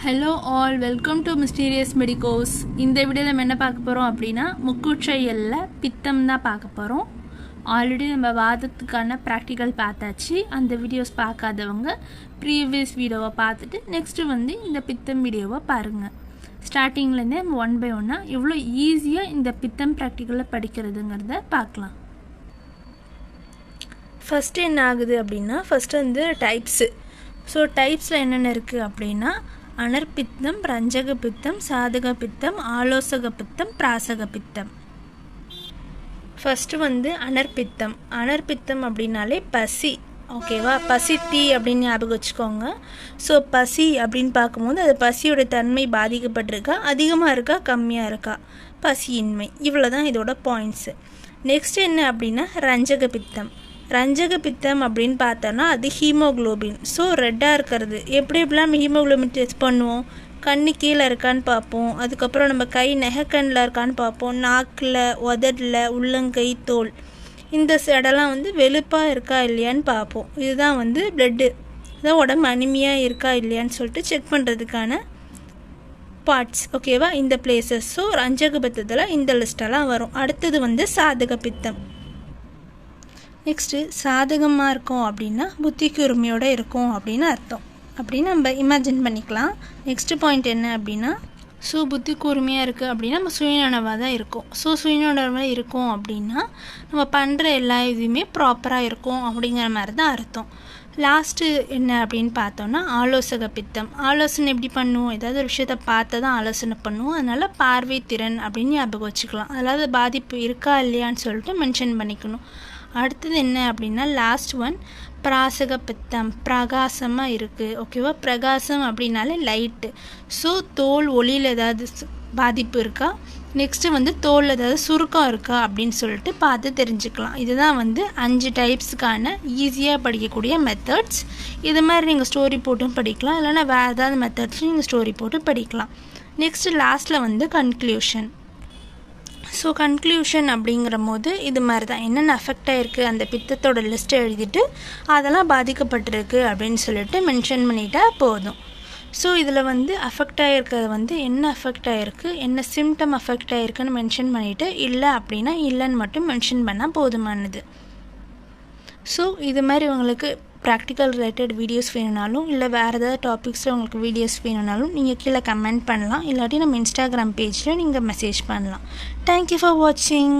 Hello all, welcome to Mysterious Medicos. இந்த வீடியோல நம்ம என்ன பார்க்க போறோம் அப்படினா முக்குச்சையல்ல பித்தம் தான் பார்க்க போறோம். ஆல்ரெடி நம்ம வாதத்துக்கான பிராக்டிகல் பார்த்தாச்சு. அந்த வீடியோஸ் பார்க்காதவங்க previous வீடியோவை பார்த்துட்டு நெக்ஸ்ட் வந்து இந்த பித்தம் வீடியோவை பாருங்க. ஸ்டார்டிங்ல இருந்தே ஒன் பை ஒன்னா எவ்வளவு ஈஸியா இந்த பித்தம் பிராக்டிகல்ல படிக்கிறதுங்கறத பார்க்கலாம். ஃபர்ஸ்ட் என்ன ஆகுது அப்படினா ஃபர்ஸ்ட் வந்து டைப்ஸ். சோ டைப்ஸ்ல என்னென்ன இருக்கு அப்படினா அனர்பித்தம், ரஞ்சக பித்தம், சாதக பித்தம், ஆலோசக பித்தம், பிராசக பித்தம். ஃபர்ஸ்ட் வந்து அனர்பித்தம். அனர்பித்தம் அப்படினாலே பசி, ஓகேவா? பசித்தி அப்படின்னு ஞாபகம் வச்சுக்கோங்க. ஸோ பசி அப்படின்னு பார்க்கும்போது அது பசியோட தன்மை பாதிக்கப்பட்டிருக்கா, அதிகமாக இருக்கா, கம்மியாக இருக்கா, பசியின்மை, இவ்வளோ தான் இதோட பாயிண்ட்ஸு. நெக்ஸ்ட் என்ன அப்படின்னா ரஞ்சக பித்தம். ரஞ்சக பித்தம் அப்படின்னு பார்த்தோன்னா அது ஹீமோக்ளோபின். ஸோ ரெட்டாக இருக்கிறது. எப்படிலாம் நம்ம ஹீமோக்ளோபின் டெஸ்ட் பண்ணுவோம்? கண்ணு கீழே இருக்கான்னு பார்ப்போம், அதுக்கப்புறம் நம்ம கை நெகக்கண்ணில் இருக்கான்னு பார்ப்போம், நாக்கில், உதடில், உள்ளங்கை, தோல், இந்த இடம்லாம் வந்து வெளுப்பாக இருக்கா இல்லையான்னு பார்ப்போம். இதுதான் வந்து பிளட்டு, இதான் உடம்பு அனிமியாக இருக்கா இல்லையான்னு சொல்லிட்டு செக் பண்ணுறதுக்கான பார்ட்ஸ், ஓகேவா? இந்த பிளேசஸ். ஸோ ரஞ்சக பித்தத்தில் இந்த லிஸ்டெல்லாம் வரும். அடுத்தது வந்து சாதக பித்தம். நெக்ஸ்ட்டு சாதகமாக இருக்கும் அப்படின்னா புத்தி கூர்மையோடு இருக்கும் அப்படின்னு அர்த்தம், அப்படின்னு நம்ம இமேஜின் பண்ணிக்கலாம். நெக்ஸ்ட்டு பாயிண்ட் என்ன அப்படின்னா ஸோ புத்தி கூர்மையாக இருக்குது அப்படின்னா நம்ம சுயநனவாக தான் இருக்கும். ஸோ சுயநனவாக இருக்கும் அப்படின்னா நம்ம பண்ணுற எல்லா இதுவுமே ப்ராப்பராக இருக்கும் அப்படிங்கிற மாதிரி தான் அர்த்தம். லாஸ்ட்டு என்ன அப்படின்னு பார்த்தோன்னா ஆலோசக பித்தம். ஆலோசனை எப்படி பண்ணுவோம்? ஏதாவது ஒரு விஷயத்தை பார்த்து தான் ஆலோசனை பண்ணுவோம். அதனால் பார்வை திறன் அப்படின்னு ஞாபகம் வச்சுக்கலாம். அதாவது பாதிப்பு இருக்கா இல்லையான்னு சொல்லிட்டு மென்ஷன் பண்ணிக்கணும். அடுத்தது என்ன அப்படின்னா லாஸ்ட் ஒன் பிராசக பித்தம். பிரகாசமாக இருக்குது, ஓகேவா? பிரகாசம் அப்படின்னாலே லைட்டு. ஸோ தோல் ஒளியில் ஏதாவது பாதிப்பு இருக்கா, நெக்ஸ்ட்டு வந்து தோல் ஏதாவது சுருக்கம் இருக்கா அப்படின்னு சொல்லிட்டு பார்த்து தெரிஞ்சுக்கலாம். இதுதான் வந்து 5 டைப்ஸுக்கான ஈஸியாக படிக்கக்கூடிய மெத்தட்ஸ். இது மாதிரி நீங்கள் ஸ்டோரி போட்டும் படிக்கலாம், இல்லைனா வேறு ஏதாவது மெத்தட்ஸ் நீங்கள் ஸ்டோரி போட்டு படிக்கலாம். நெக்ஸ்ட்டு லாஸ்ட்டில் வந்து கன்க்ளூஷன். ஸோ கன்க்ளூஷன் அப்படிங்கிற போது இது மாதிரி தான் என்னென்ன அஃபெக்ட் ஆகிருக்கு அந்த பித்தத்தோட லிஸ்ட்டை எழுதிட்டு அதெல்லாம் பாதிக்கப்பட்டிருக்கு அப்படின்னு சொல்லிட்டு மென்ஷன் பண்ணிட்டா போதும். ஸோ இதில் வந்து அஃபெக்ட் ஆகிருக்கிறது வந்து என்ன அஃபெக்ட் ஆகிருக்கு, என்ன சிம்டம் அஃபெக்ட் ஆகிருக்குன்னு மென்ஷன் பண்ணிவிட்டு இல்லை அப்படின்னா இல்லைன்னு மட்டும் மென்ஷன் பண்ணால் போதுமானது. ஸோ இது மாதிரி உங்களுக்கு ப்ராக்டிக்கல் ரிலேட்டட் வீடியோஸ் வேணுனாலும் இல்லை வேறு ஏதாவது டாபிக்ஸில் உங்களுக்கு வீடியோஸ் வேணுனாலும் நீங்கள் கீழே கமெண்ட் பண்ணலாம், இல்லாட்டி நம்ம இன்ஸ்டாகிராம் பேஜில் நீங்கள் மெசேஜ் பண்ணலாம். தேங்க்யூ ஃபார் வாட்சிங்.